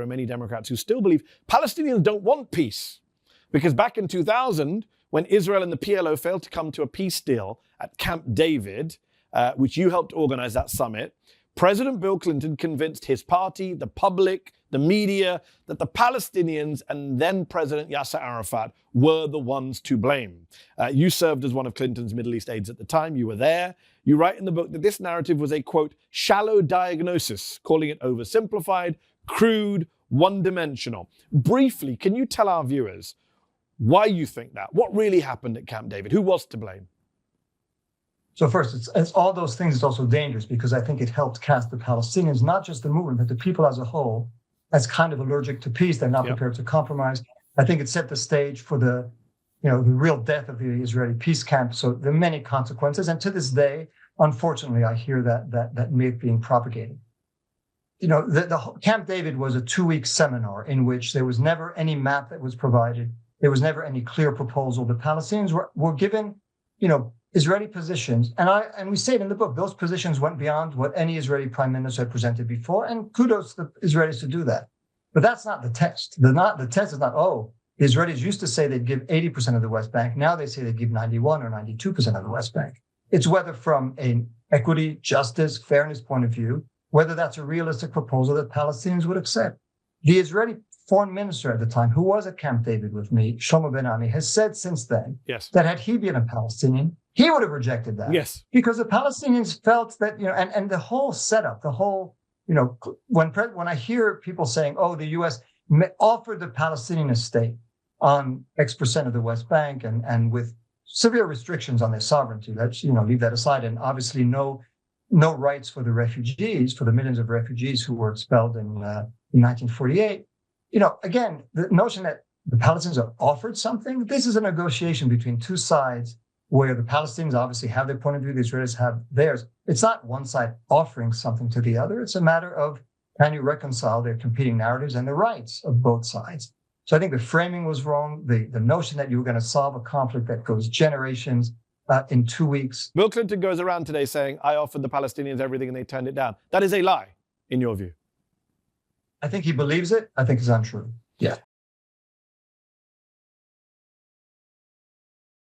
many Democrats who still believe Palestinians don't want peace. Because back in 2000, when Israel and the PLO failed to come to a peace deal at Camp David, which you helped organize that summit, President Bill Clinton convinced his party, the public, the media, that the Palestinians and then President Yasser Arafat were the ones to blame. You served as one of Clinton's Middle East aides at the time. You were there. You write in the book that this narrative was a, quote, shallow diagnosis, calling it oversimplified, crude, one-dimensional. Briefly, can you tell our viewers why you think that? What really happened at Camp David? Who was to blame? So first, it's all those things is also dangerous because I think it helped cast the Palestinians, not just the movement, but the people as a whole, as kind of allergic to peace. They're not prepared to compromise. I think it set the stage for the real death of the Israeli peace camp. So there are many consequences. And to this day, unfortunately, I hear that myth being propagated. The Camp David was a 2-week seminar in which there was never any map that was provided. There was never any clear proposal. The Palestinians were given, Israeli positions, and we say it in the book, those positions went beyond what any Israeli prime minister had presented before, and kudos to the Israelis to do that. But that's not the test. The test is not, the Israelis used to say they'd give 80% of the West Bank. Now they say they'd give 91 or 92% of the West Bank. It's whether from an equity, justice, fairness point of view, whether that's a realistic proposal that Palestinians would accept. The Israeli foreign minister at the time, who was at Camp David with me, Shlomo Ben-Ami, has said since then that had he been a Palestinian, he would have rejected that. Yes. Because the Palestinians felt that, and the whole setup, when I hear people saying, the U.S. offered the Palestinian state on X% of the West Bank and with severe restrictions on their sovereignty, let's, leave that aside, and obviously no rights for the refugees, for the millions of refugees who were expelled in 1948. Again, the notion that the Palestinians are offered something, this is a negotiation between two sides where the Palestinians obviously have their point of view, the Israelis have theirs. It's not one side offering something to the other. It's a matter of, can you reconcile their competing narratives and the rights of both sides? So I think the framing was wrong. The notion that you were going to solve a conflict that goes generations in 2 weeks. Bill Clinton goes around today saying, I offered the Palestinians everything and they turned it down. That is a lie, in your view. I think he believes it. I think it's untrue. Yeah.